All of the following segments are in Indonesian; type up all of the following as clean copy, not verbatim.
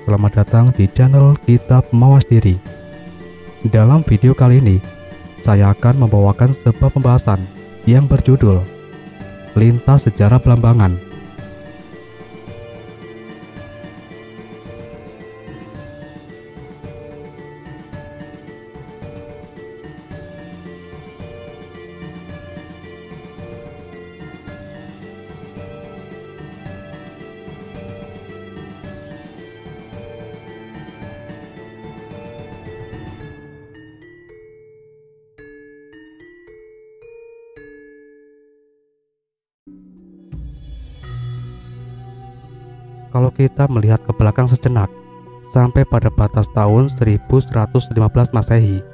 selamat datang di channel Kitab Mawas Diri. Dalam video kali ini, saya akan membawakan sebuah pembahasan yang berjudul Lintas Sejarah Belambangan. Kalau kita melihat ke belakang sejenak, sampai pada batas tahun 1115 Masehi,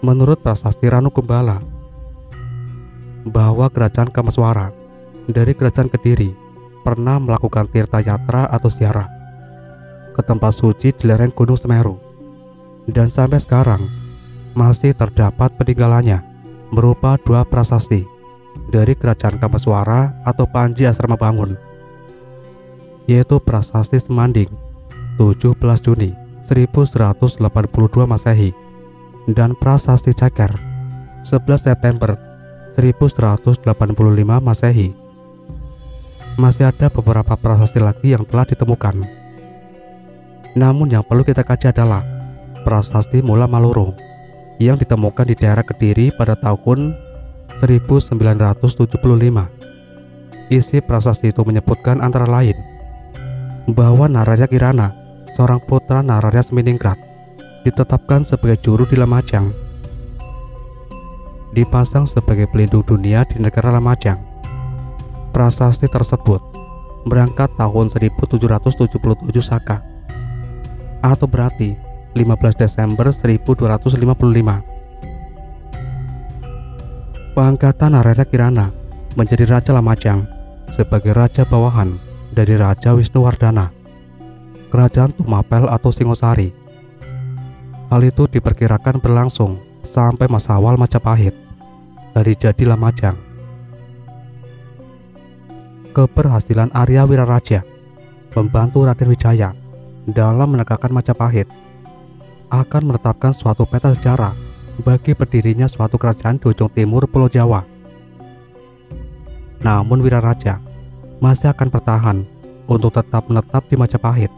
menurut prasasti Ranu Kumbala, bahwa kerajaan Kameswara dari kerajaan Kediri pernah melakukan tirta yatra atau ziarah ke tempat suci di lereng Gunung Semeru, dan sampai sekarang masih terdapat peninggalannya berupa dua prasasti dari kerajaan Kameswara atau Panji Asrama Bangun, yaitu Prasasti Semanding 17 Juni 1182 Masehi dan Prasasti Ceker 11 September 1185 Masehi. Masih ada beberapa prasasti lagi yang telah ditemukan. Namun yang perlu kita kaji adalah Prasasti Mula Malurung yang ditemukan di daerah Kediri pada tahun 1975. Isi prasasti itu menyebutkan antara lain bahwa Nararya Kirana, seorang putra Nararya Seminingrat, ditetapkan sebagai juru di Lamajang, dipasang sebagai pelindung dunia di negara Lamajang. Prasasti tersebut berangkat tahun 1777 Saka, atau berarti 15 Desember 1255. Pengangkatan Nararya Kirana menjadi Raja Lamajang sebagai raja bawahan dari Raja Wisnuwardana, Kerajaan Tumapel atau Singosari. Hal itu diperkirakan berlangsung sampai masa awal Majapahit, hari jadi Lamajang. Keberhasilan Arya Wiraraja membantu Raden Wijaya dalam menegakkan Majapahit akan menetapkan suatu peta sejarah bagi berdirinya suatu kerajaan di ujung timur Pulau Jawa. Namun Wiraraja masih akan bertahan untuk tetap menetap di Majapahit.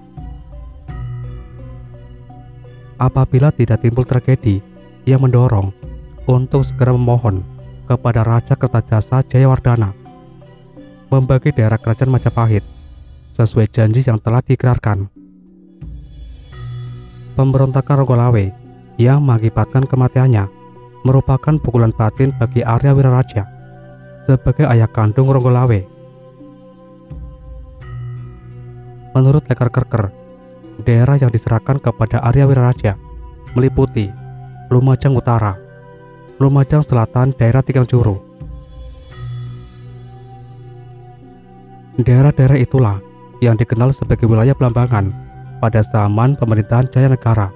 Apabila tidak timbul tragedi yang mendorong untuk segera memohon kepada Raja Kertajasa Jayawardana membagi daerah kerajaan Majapahit sesuai janji yang telah diikrarkan. Pemberontakan Ronggolawe yang mengakibatkan kematiannya merupakan pukulan batin bagi Arya Wiraraja sebagai ayah kandung Ronggolawe. Menurut Lekar Kerker, daerah yang diserahkan kepada Arya Wiraraja meliputi Lumajang Utara, Lumajang Selatan, daerah Tigang Juru. Daerah-daerah itulah yang dikenal sebagai wilayah Belambangan pada zaman pemerintahan Jayanegara.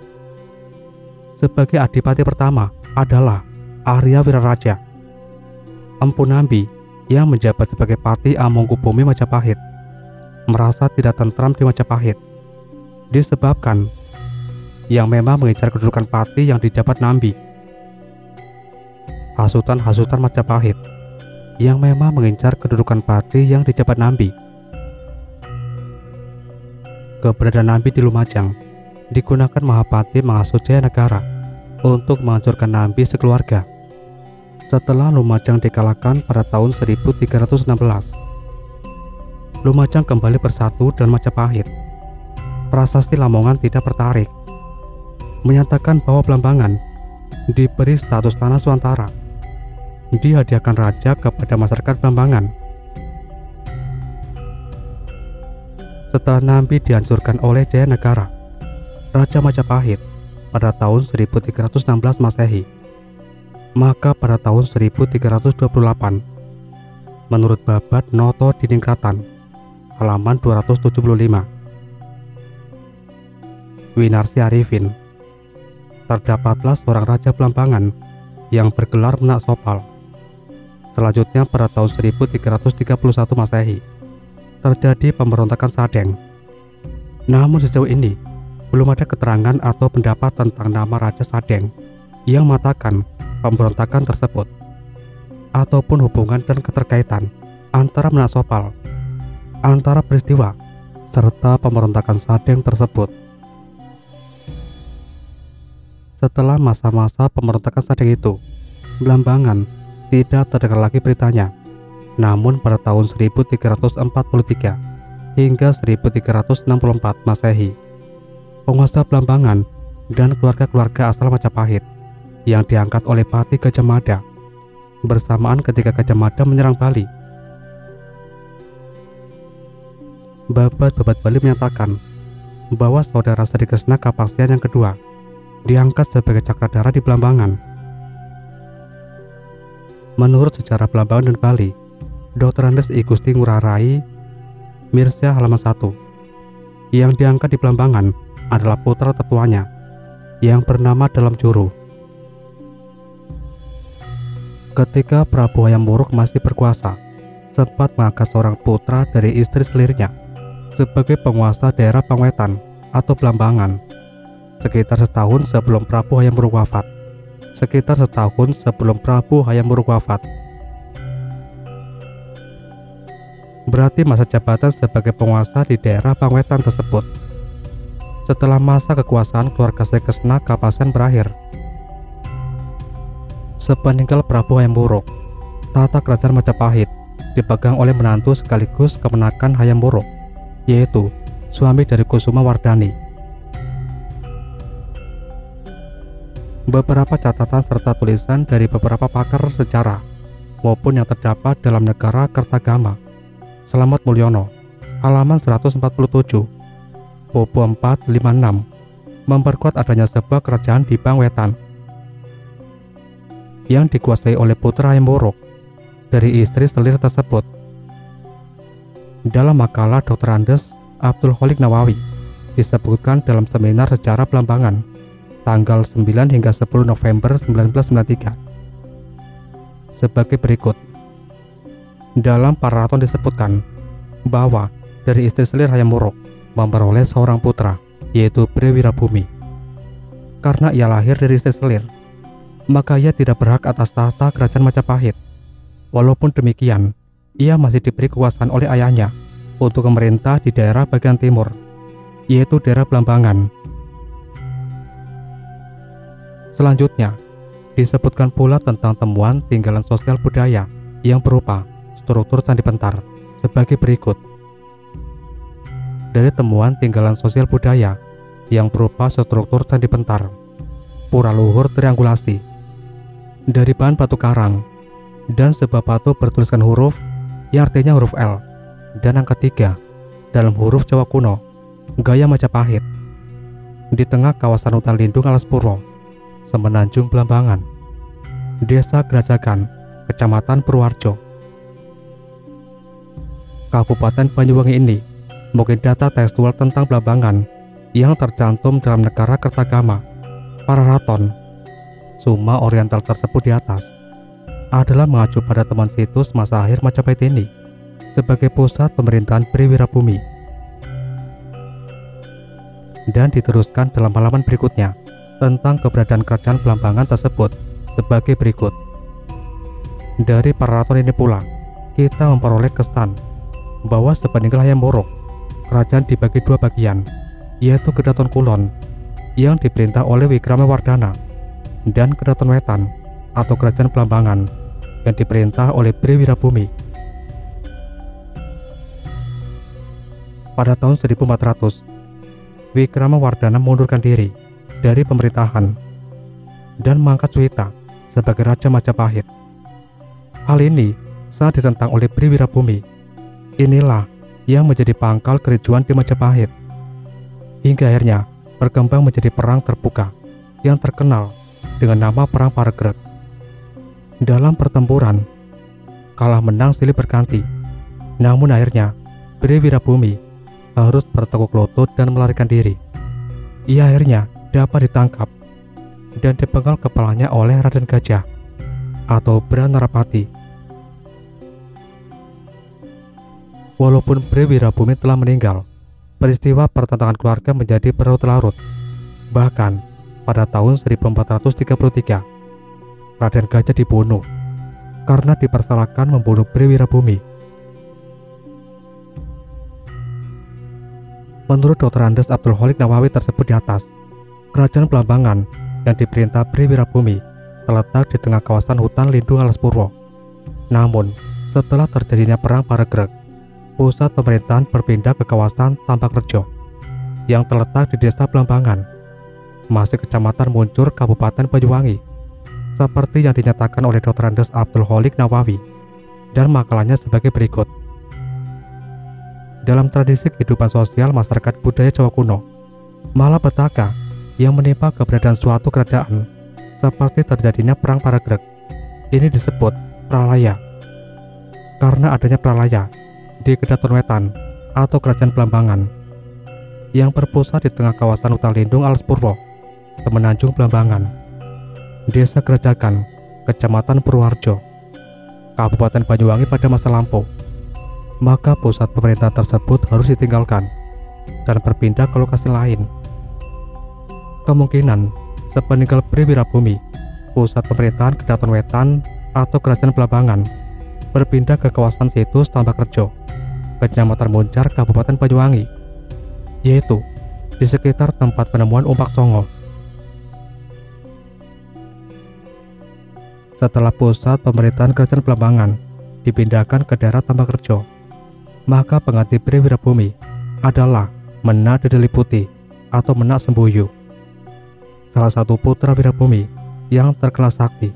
Sebagai adipati pertama adalah Arya Wiraraja. Empu Nambi yang menjabat sebagai Pati Amangkubumi Majapahit merasa tidak tentram di Majapahit disebabkan yang memang mengincar kedudukan Pati yang dijabat Nambi. Hasutan-hasutan Majapahit yang memang mengincar kedudukan Pati yang dijabat Nambi. Keberadaan Nambi di Lumajang digunakan Mahapati menghasut Jayanegara untuk menghancurkan Nambi sekeluarga. Setelah Lumajang dikalahkan pada tahun 1316, Lumajang kembali bersatu dengan Majapahit. Prasasti Lamongan tidak tertarik, menyatakan bahwa Belambangan diberi status tanah Suantara, dihadiahkan raja kepada masyarakat Belambangan. Setelah Nambi dihancurkan oleh Jayanegara, Raja Majapahit pada tahun 1316 Masehi, maka pada tahun 1328, menurut Babat Noto Diningkratan halaman 275, Winarsi Arifin, terdapatlah seorang raja Belambangan yang bergelar Menak Sopal. Selanjutnya pada tahun 1331 Masehi terjadi pemberontakan Sadeng. Namun sejauh ini belum ada keterangan atau pendapat tentang nama Raja Sadeng yang mengatakan pemberontakan tersebut, ataupun hubungan dan keterkaitan antara Menasopal, antara peristiwa serta pemberontakan Sadeng tersebut. Setelah masa-masa pemberontakan Sadeng itu, Blambangan tidak terdengar lagi beritanya. Namun pada tahun 1343 hingga 1364 Masehi, penguasa Blambangan dan keluarga-keluarga asal Majapahit yang diangkat oleh Pati Gajah Mada bersamaan ketika Gajah Mada menyerang Bali. Babat-babat Bali menyatakan bahwa saudara Sri Kresna Kapaksian yang kedua diangkat sebagai Cakradhara di Blambangan. Menurut sejarah Blambangan dan Bali, Dr. Andes I Gusti Ngurah Rai Mirsya halaman 1, yang diangkat di Blambangan adalah putra tetuanya yang bernama Dalam Juru. Ketika Prabu Hayam Wuruk masih berkuasa, sempat mengangkat seorang putra dari istri selirnya sebagai penguasa daerah Pangwetan atau Blambangan sekitar setahun sebelum Prabu Hayam Wuruk wafat. Berarti masa jabatan sebagai penguasa di daerah Pangwetan tersebut. Setelah masa kekuasaan keluarga Sri Kresna Kapaksian berakhir, sepeninggal Prabu Hayam Wuruk, tata kerajaan Majapahit dipegang oleh menantu sekaligus kemenakan Hayam Wuruk, yaitu suami dari Kusuma Wardani. Beberapa catatan serta tulisan dari beberapa pakar sejarah maupun yang terdapat dalam Negara Kertagama Slamet Mulyono halaman 147, Bobo 456 memperkuat adanya sebuah kerajaan di Pangwetan yang dikuasai oleh putra Hayam Wuruk dari istri selir tersebut. Dalam makalah Dr. Andes Abdul Kholik Nawawi disebutkan dalam seminar sejarah Blambangan tanggal 9 hingga 10 November 1993 sebagai berikut. Dalam Paraton disebutkan bahwa dari istri selir Hayam Wuruk memperoleh seorang putra, yaitu Bre Wirabumi. Karena ia lahir dari istri selir, maka ia tidak berhak atas tahta kerajaan Majapahit. Walaupun demikian, ia masih diberi kekuasaan oleh ayahnya untuk memerintah di daerah bagian timur, yaitu daerah Blambangan. Selanjutnya, disebutkan pula tentang temuan tinggalan sosial budaya yang berupa struktur Candi Pentar sebagai berikut. Dari temuan tinggalan sosial budaya yang berupa struktur Candi Pentar, pura luhur triangulasi dari bahan batu karang dan sebuah batu bertuliskan huruf yang artinya huruf L dan angka 3 dalam huruf Jawa kuno gaya Majapahit di tengah kawasan hutan lindung Alas Purwo, Semenanjung Blambangan, Desa Grajagan, Kecamatan Purwoharjo, Kabupaten Banyuwangi. Ini mungkin data tekstual tentang Blambangan yang tercantum dalam Negara Kertagama Paraton Suma Oriental tersebut di atas adalah mengacu pada temuan situs masa akhir Majapahit ini sebagai pusat pemerintahan Bre Wirabumi, dan diteruskan dalam halaman berikutnya tentang keberadaan kerajaan Blambangan tersebut sebagai berikut. Dari Paraton ini pula kita memperoleh kesan bahwa sepeninggal Hayam Wuruk, kerajaan dibagi dua bagian, yaitu Kedaton Kulon yang diperintah oleh Wikramawardhana dan Kedaton Wetan atau kerajaan Blambangan yang diperintah oleh Bre Wirabumi. Pada tahun 1400, Wikramawardhana mengundurkan diri dari pemerintahan dan mengangkat Suhita sebagai Raja Majapahit. Hal ini sangat ditentang oleh Bre Wirabumi. Inilah yang menjadi pangkal kericuan di Majapahit, hingga akhirnya berkembang menjadi perang terbuka yang terkenal dengan nama Perang Paregreg. Dalam pertempuran, kalah menang silih berganti, namun akhirnya Bre Wirabumi harus bertekuk lutut dan melarikan diri. Ia akhirnya dapat ditangkap dan dipenggal kepalanya oleh Raden Gajah atau Branarapati. Walaupun Bre Wirabumi telah meninggal, peristiwa pertentangan keluarga menjadi berlarut-larut. Bahkan pada tahun 1433, Raden Gajah dibunuh karena dipersalahkan membunuh Bri Wirabumi. Menurut Dr. Andes Abdul Holik Nawawi tersebut di atas, Kerajaan Blambangan yang diperintah Bri Wirabumi terletak di tengah kawasan hutan lindung Alas Purwo. Namun, setelah terjadinya Perang Paregreg, pusat pemerintahan berpindah ke kawasan Tambakrejo yang terletak di Desa Blambangan, masih Kecamatan Muncur, Kabupaten Banyuwangi, seperti yang dinyatakan oleh Dr. Andes Abdul Holik Nawawi dan makalahnya sebagai berikut. Dalam tradisi kehidupan sosial masyarakat budaya Jawa kuno, malapetaka yang menimpa keberadaan suatu kerajaan seperti terjadinya Perang Paregreg ini disebut pralaya. Karena adanya pralaya di Kedaton Wetan atau Kerajaan Blambangan yang berpusat di tengah kawasan hutan lindung Alas Purwo, Semenanjung Blambangan, Desa Gerajagan, Kecamatan Purwoharjo, Kabupaten Banyuwangi pada masa lampau, maka pusat pemerintahan tersebut harus ditinggalkan dan berpindah ke lokasi lain. Kemungkinan sepeninggal Bri Wirabumi, pusat pemerintahan Kedaton Wetan atau Kerajaan Blambangan berpindah ke kawasan situs Tambakrejo, Kecamatan Muncar, Kabupaten Banyuwangi, yaitu di sekitar tempat penemuan Umpak Songo. Setelah pusat pemerintahan Kerajaan Blambangan dipindahkan ke daerah Tambakrejo, maka pengganti Bri Wirabumi adalah Menak Dedeli Putih atau Menak Semboyu, salah satu putra Wirabumi yang terkenal sakti.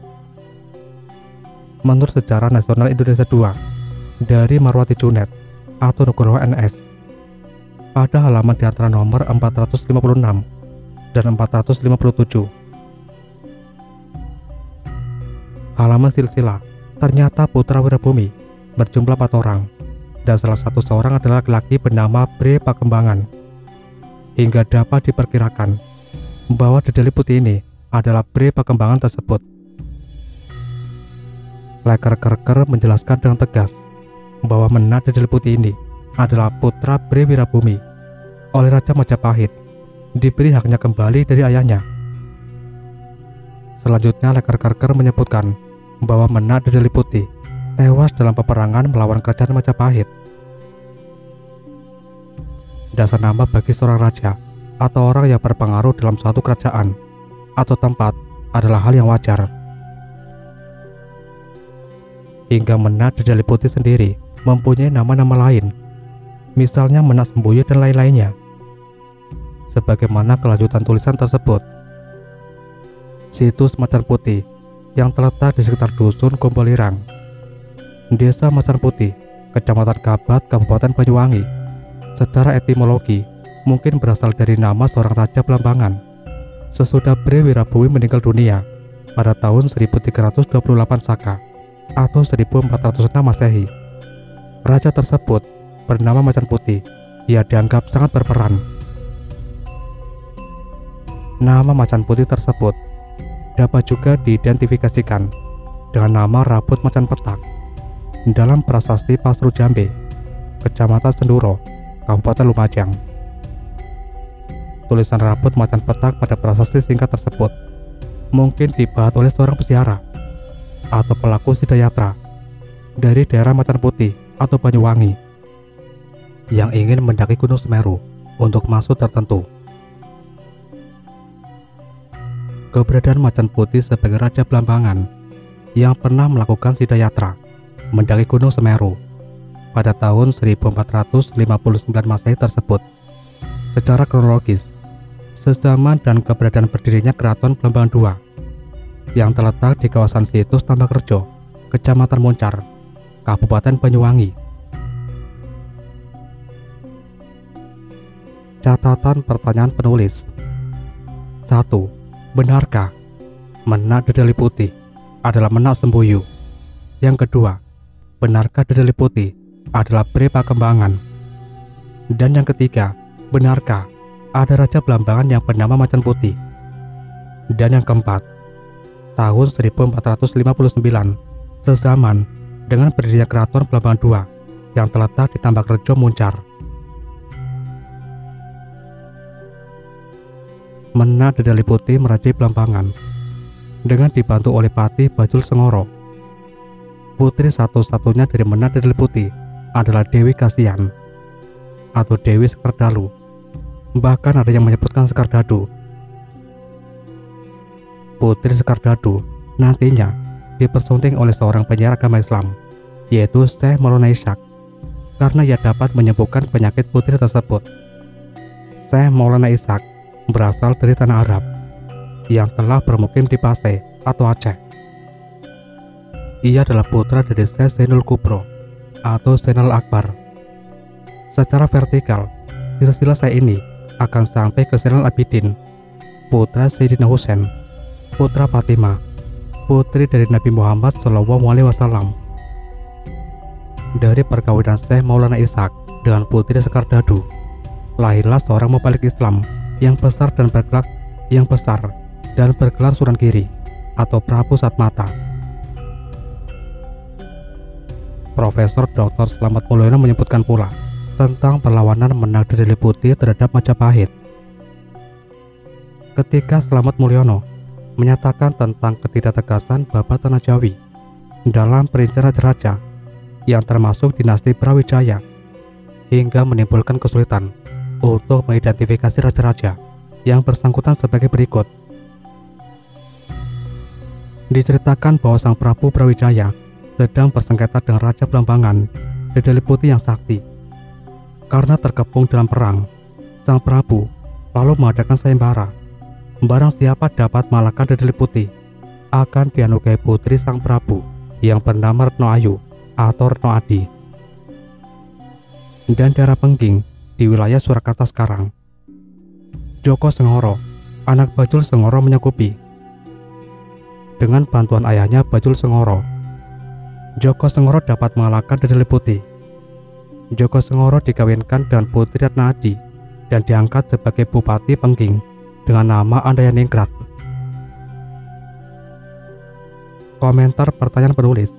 Menurut Sejarah Nasional Indonesia II dari Marwati Junet atau Nugroho NS, pada halaman di antara nomor 456 dan 457, halaman silsilah, ternyata putra Wirabumi berjumlah 4 orang, dan salah satu seorang adalah laki-laki bernama Bri Pakembangan. Hingga dapat diperkirakan bahwa Dedeli Putih ini adalah Bri Pakembangan tersebut. Lekar Kerker menjelaskan dengan tegas bahwa Menak Dedeli Putih ini adalah putra Bri Wirabumi. Oleh Raja Majapahit diberi haknya kembali dari ayahnya. Selanjutnya Lekar Kerker menyebutkan bahwa Menak Dedeli Putih tewas dalam peperangan melawan Kerajaan Majapahit. Dasar nama bagi seorang raja atau orang yang berpengaruh dalam suatu kerajaan atau tempat adalah hal yang wajar. Hingga Menak Dedeli Putih sendiri mempunyai nama-nama lain, misalnya Menak Semboyu dan lain-lainnya. Sebagaimana kelanjutan tulisan tersebut, situs Macan Putih yang terletak di sekitar dusun Kombolirang, Desa Macan Putih, Kecamatan Kabat, Kabupaten Banyuwangi, secara etimologi mungkin berasal dari nama seorang raja Blambangan sesudah Bri Wirabumi meninggal dunia pada tahun 1328 Saka atau 1406 Masehi. Raja tersebut bernama Macan Putih. Ia dianggap sangat berperan. Nama Macan Putih tersebut dapat juga diidentifikasikan dengan nama Rabut Macan Petak dalam prasasti Pasru Jambe, Kecamatan Senduro, Kabupaten Lumajang. Tulisan Rabut Macan Petak pada prasasti singkat tersebut mungkin dibuat oleh seorang peziarah atau pelaku sidayatra dari daerah Macan Putih atau Banyuwangi yang ingin mendaki Gunung Semeru untuk maksud tertentu. Keberadaan Macan Putih sebagai Raja Blambangan yang pernah melakukan sidayatra mendaki Gunung Semeru pada tahun 1459 Masehi tersebut secara kronologis sezaman dan keberadaan berdirinya Keraton Blambangan II yang terletak di kawasan situs Tambakrejo, Kecamatan Muncar, Kabupaten Banyuwangi. Catatan pertanyaan penulis. 1. Benarkah Menak Dedeli Putih adalah Menak Semboyu? Yang kedua, benarkah Dedeli Putih adalah Bri Pakembangan? Dan yang ketiga, benarkah ada Raja Blambangan yang bernama Macan Putih? Dan yang keempat, tahun 1459 sezaman dengan berdirinya Keraton Blambangan II yang terletak di Tambakrejo Muncar. Menak Dedali Putih merajai Blambangan dengan dibantu oleh Patih Bajul Sengoro. Putri satu-satunya dari Menak Dedali Putih adalah Dewi Kasihan atau Dewi Sekardalu. Bahkan ada yang menyebutkan Sekardadu. Putri Sekardadu nantinya dipersunting oleh seorang penyiar agama Islam, yaitu Syekh Maulana Ishaq, karena ia dapat menyembuhkan penyakit putri tersebut. Syekh Maulana Ishaq berasal dari tanah Arab yang telah bermukim di Pasai atau Aceh. Ia adalah putra dari Syekh Zainul Kubro atau Zainal Akbar. Secara vertikal, silsilah Syekh ini akan sampai ke Zainal Abidin, putra Sayyidina Husain, putra Fatimah, putri dari Nabi Muhammad SAW. Dari perkawinan Syekh Maulana Ishaq dengan Putri Sekardadu, lahirlah seorang mubalik Islam yang besar dan bergelar Sunan Giri atau Prabu Satmata. Profesor Dr. Slamet Mulyono menyebutkan pula tentang perlawanan Menak Dedali Putih terhadap Majapahit. Ketika Slamet Mulyono menyatakan tentang ketidaktegasan Babat Tanah Jawi dalam perincian raja-raja yang termasuk dinasti Brawijaya, hingga menimbulkan kesulitan untuk mengidentifikasi raja-raja yang bersangkutan sebagai berikut. Diceritakan bahwa Sang Prabu Brawijaya sedang bersengketa dengan Raja Blambangan Dedali Putih yang sakti. Karena terkepung dalam perang, Sang Prabu lalu mengadakan sayembara. Barang siapa dapat mengalahkan Dedali Putih akan dianugerahi putri Sang Prabu yang bernama Retno Ayu atau Retno Adi. Dan daerah Pengging di wilayah Surakarta sekarang. Joko Sengoro, anak Bajul Sengoro, menyanggupi. Dengan bantuan ayahnya Bajul Sengoro, Joko Sengoro dapat mengalahkan Dedali Putih. Joko Sengoro dikawinkan dengan putri Retno Adi dan diangkat sebagai Bupati Pengging dengan nama Andayaningrat. Komentar pertanyaan penulis.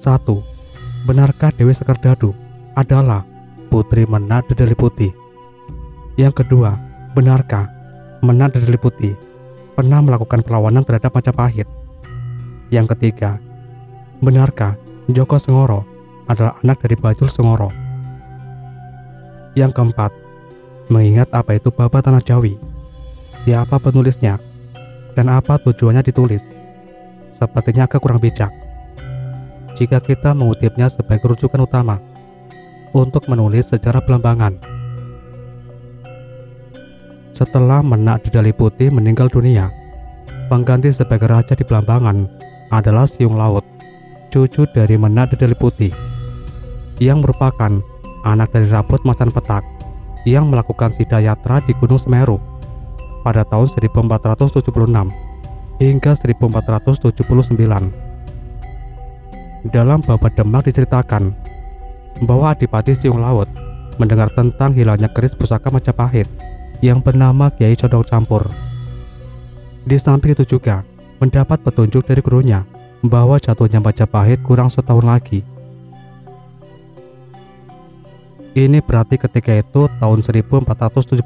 1. Benarkah Dewi Sekardadu adalah putri Menak Dedali Putih? Yang kedua, benarkah Menak Dedali Putih pernah melakukan perlawanan terhadap Majapahit? Yang ketiga, benarkah Joko Sengoro adalah anak dari Bajul Sengoro? Yang keempat, mengingat apa itu Babat Tanah Jawi, siapa penulisnya, dan apa tujuannya ditulis, sepertinya agak kurang bijak jika kita mengutipnya sebagai rujukan utama untuk menulis sejarah Blambangan. Setelah Menak Dedali Putih meninggal dunia, pengganti sebagai raja di Blambangan adalah Siung Laut, cucu dari Menak Dedali Putih, yang merupakan anak dari Rabut Macan Petak yang melakukan sidayatra di Gunung Semeru pada tahun 1476 hingga 1479. Dalam Babat Demak diceritakan bahwa Adipati Siung Laut mendengar tentang hilangnya keris pusaka Majapahit yang bernama Kiai Condong Campur. Di samping itu juga mendapat petunjuk dari gurunya bahwa jatuhnya Majapahit kurang setahun lagi. Ini berarti ketika itu tahun 1477.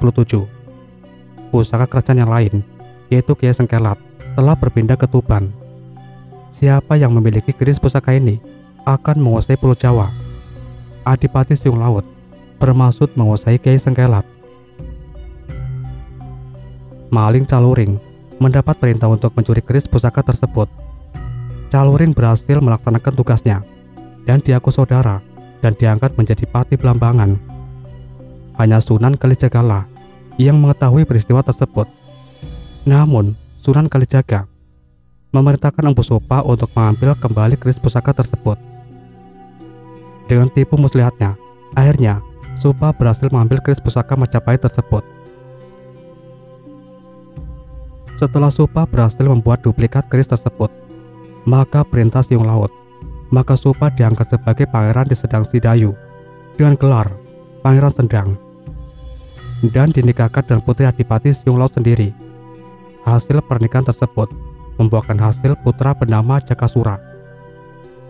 Pusaka kerajaan yang lain, yaitu Kiai Sengkelat, telah berpindah ke Tuban. Siapa yang memiliki keris pusaka ini akan menguasai Pulau Jawa. Adipati Siung Laut bermaksud menguasai Kiai Sengkelat. Maling Caluring mendapat perintah untuk mencuri keris pusaka tersebut. Caluring berhasil melaksanakan tugasnya dan diaku saudara dan diangkat menjadi Pati Blambangan. Hanya Sunan Kalijaga yang mengetahui peristiwa tersebut. Namun Sunan Kalijaga memerintahkan Empu Supa untuk mengambil kembali keris pusaka tersebut. Dengan tipu muslihatnya, akhirnya Supa berhasil mengambil keris pusaka Majapahit tersebut. Setelah Supa berhasil membuat duplikat keris tersebut, maka perintah Siung Laut, maka Supa diangkat sebagai pangeran di Sedang Sidayu dengan gelar Pangeran Sendang dan dinikahkan dengan putri Adipati Siung Laut sendiri. Hasil pernikahan tersebut membuahkan hasil putra bernama Jakasura.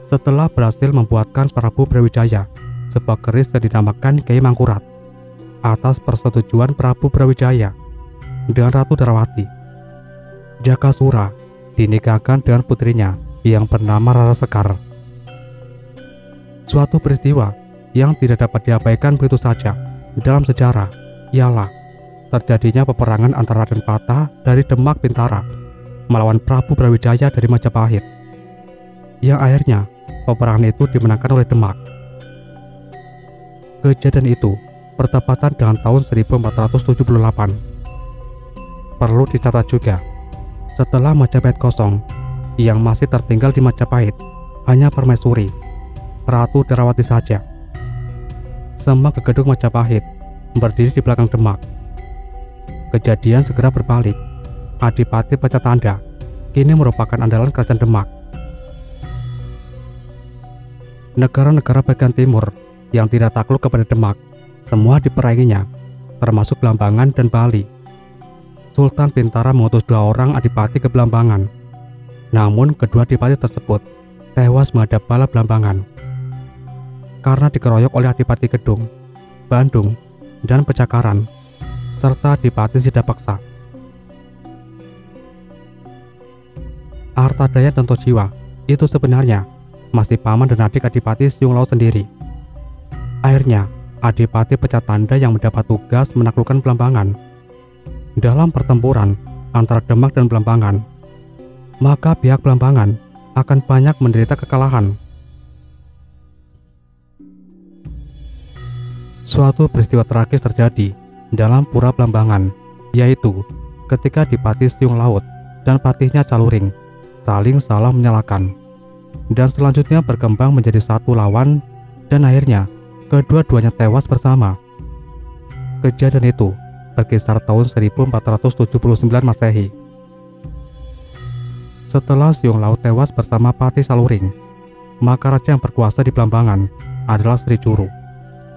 Setelah berhasil membuatkan Prabu Brawijaya sebuah keris yang dinamakan Kiai Mangkurat atas persetujuan Prabu Brawijaya, dengan Ratu Darawati. Jakasura dinikahkan dengan putrinya yang bernama Rara Sekar. Suatu peristiwa yang tidak dapat diabaikan begitu saja dalam sejarah ialah terjadinya peperangan antara Raden Pata dari Demak Bintara melawan Prabu Brawijaya dari Majapahit, yang akhirnya peperangan itu dimenangkan oleh Demak. Kejadian itu bertepatan dengan tahun 1478. Perlu dicatat juga, setelah Majapahit kosong, yang masih tertinggal di Majapahit hanya Permaisuri, Ratu Darawati saja. Semak Gedung Majapahit berdiri di belakang Demak. Kejadian segera berbalik. Adipati Pacatanda kini merupakan andalan kerajaan Demak. Negara-negara bagian timur yang tidak takluk kepada Demak semua diperanginya, termasuk Blambangan dan Bali. Sultan Bintara mengutus 2 orang adipati ke Blambangan. Namun kedua adipati tersebut tewas menghadap bala Blambangan karena dikeroyok oleh Adipati Kedung, Bandung, dan Pecakaran, serta Adipati Sidapaksa. Artadaya dan Tojiwa itu sebenarnya masih paman dan adik Adipati Siung Laut sendiri. Akhirnya Adipati Pecatanda yang mendapat tugas menaklukkan Blambangan. Dalam pertempuran antara Demak dan Blambangan, maka pihak Blambangan akan banyak menderita kekalahan. Suatu peristiwa tragis terjadi dalam Pura Blambangan, yaitu ketika Adipati Siung Laut dan patihnya Caluring saling salah menyalahkan, dan selanjutnya berkembang menjadi satu lawan, dan akhirnya kedua-duanya tewas bersama. Kejadian itu berkisar tahun 1479 Masehi. Setelah Siung Laut tewas bersama Patih Caluring, maka raja yang berkuasa di Blambangan adalah Sri Juru,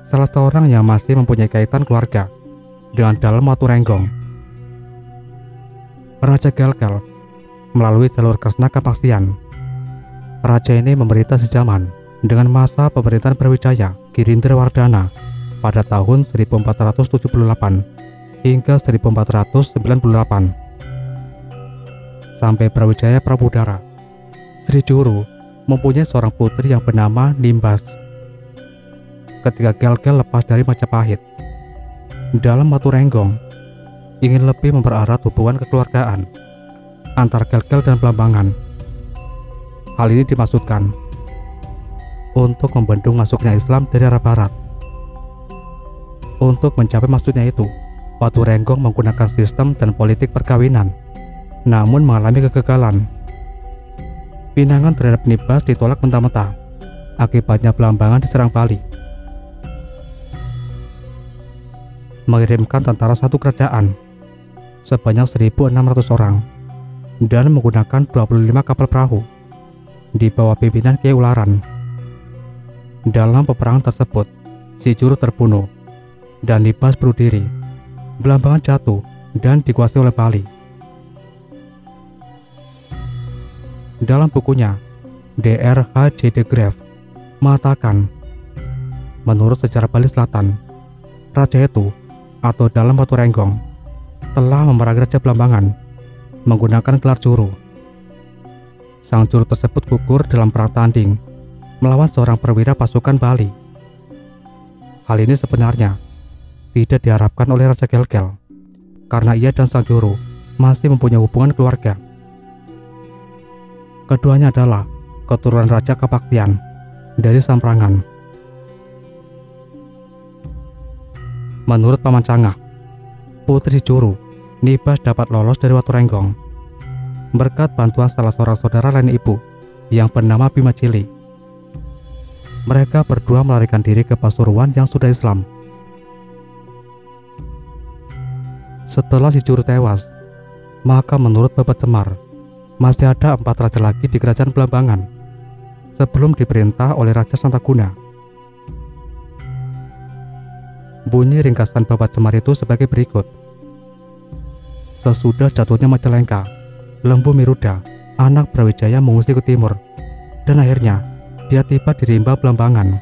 salah seorang yang masih mempunyai kaitan keluarga dengan Dalem Waturenggong. Raja Gelgel melalui jalur Kresna Kapaksian. Raja ini memerintah sejaman dengan masa pemerintahan Brawijaya Girindrawardhana pada tahun 1478 hingga 1498. Sampai Brawijaya Prabudara, Sri Juru mempunyai seorang putri yang bernama Nimbas. Ketika Gelgel lepas dari Majapahit, Dalem Waturenggong ingin lebih mempererat hubungan kekeluargaan antara Gelgel dan Blambangan. Hal ini dimaksudkan untuk membendung masuknya Islam dari arah barat. Untuk mencapai maksudnya itu, Waturenggong menggunakan sistem dan politik perkawinan, namun mengalami kegagalan. Pinangan terhadap Nimbas ditolak mentah-mentah. Akibatnya Blambangan diserang Bali, mengirimkan tentara satu kerajaan sebanyak 1.600 orang dan menggunakan 25 kapal perahu di bawah pimpinan Kiai Ularan. Dalam peperangan tersebut, si Juru terbunuh dan Nimbas bunuh diri. Blambangan jatuh dan dikuasai oleh Bali. Dalam bukunya, Dr. H. J. de Graaf mengatakan, menurut sejarah Bali Selatan, raja itu atau Dalem Waturenggong telah memerangi Raja Blambangan menggunakan gelar Juru. Sang Juru tersebut gugur dalam perang tanding melawan seorang perwira pasukan Bali. Hal ini sebenarnya tidak diharapkan oleh Raja Gelgel karena ia dan sang Juru masih mempunyai hubungan keluarga. Keduanya adalah keturunan Raja Kapaksian dari Samprangan. Menurut Paman Cangah, putri Juru, Nimbas dapat lolos dari Waturenggong berkat bantuan salah seorang saudara lain ibu yang bernama Bima Cili. Mereka berdua melarikan diri ke Pasuruan yang sudah Islam. Setelah si Juru tewas, maka menurut Babat Semar, masih ada 4 raja lagi di kerajaan Blambangan sebelum diperintah oleh Raja Santaguna. Bunyi ringkasan Babat Semar itu sebagai berikut. Sesudah jatuhnya Majalengka, Lembu Miruda, anak Brawijaya mengungsi ke timur, dan akhirnya dia tiba di rimba Blambangan.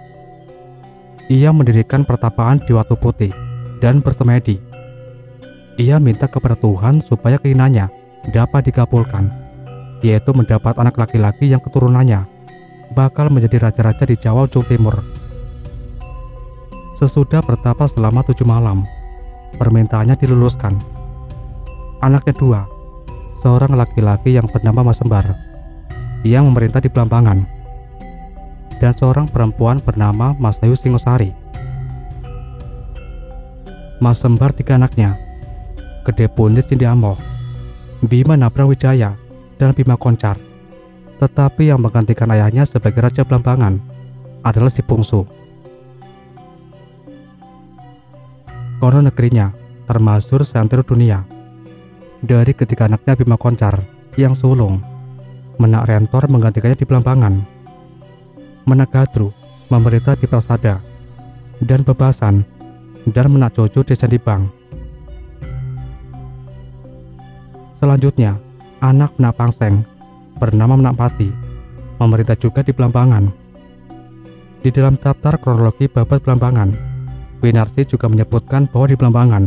Ia mendirikan pertapaan di Watu Putih dan bersemedi. Ia minta kepada Tuhan supaya keinginannya dapat dikabulkan, yaitu mendapat anak laki-laki yang keturunannya bakal menjadi raja-raja di Jawa ujung timur. Sesudah bertapa selama 7 malam, permintaannya diluluskan. Anak kedua, seorang laki-laki yang bernama Mas Sembar, yang memerintah di Blambangan, dan seorang perempuan bernama Mas Ayu Singosari. Mas Sembar 3 anaknya, Gede Punir Cindiamoh, Bima Nabrang Wijaya, dan Bima Koncar. Tetapi yang menggantikan ayahnya sebagai Raja Blambangan adalah si bungsu. Konon negerinya termasyhur seantero dunia. Dari ketiga anaknya Bima Koncar yang sulung, Menak Rentor menggantikannya di Blambangan. Menak Gadru memerintah di Prasada, dan Bebasan dan Menak Jojo di Candibang. Selanjutnya, anak Menak Pangseng bernama Menak Pati memerintah juga di Blambangan. Di dalam daftar kronologi babat Blambangan, Winarsi juga menyebutkan bahwa di Blambangan,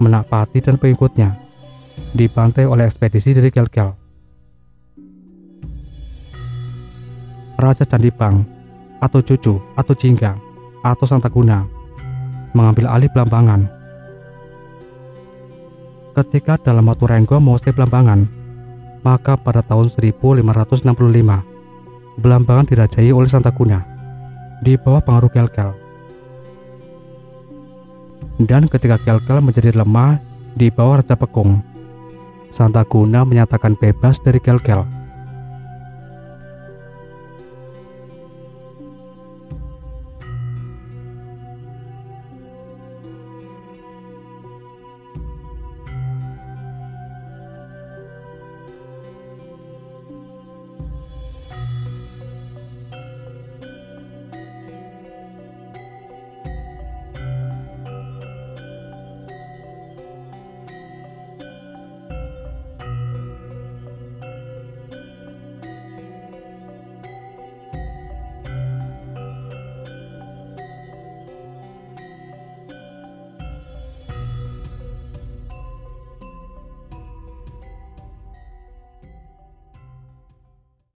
Menak Pati dan pengikutnya dibantai oleh ekspedisi dari Gel-Gel. Raja Candibang atau Cucu atau Jingga atau Santaguna mengambil alih Blambangan. Ketika dalam waktu Renggo menguasai Blambangan, maka pada tahun 1565 Blambangan dirajai oleh Santaguna di bawah pengaruh Gel-Gel. Dan ketika Gel-Gel menjadi lemah di bawah Raja Pekung, Santaguna menyatakan bebas dari Gel-Gel.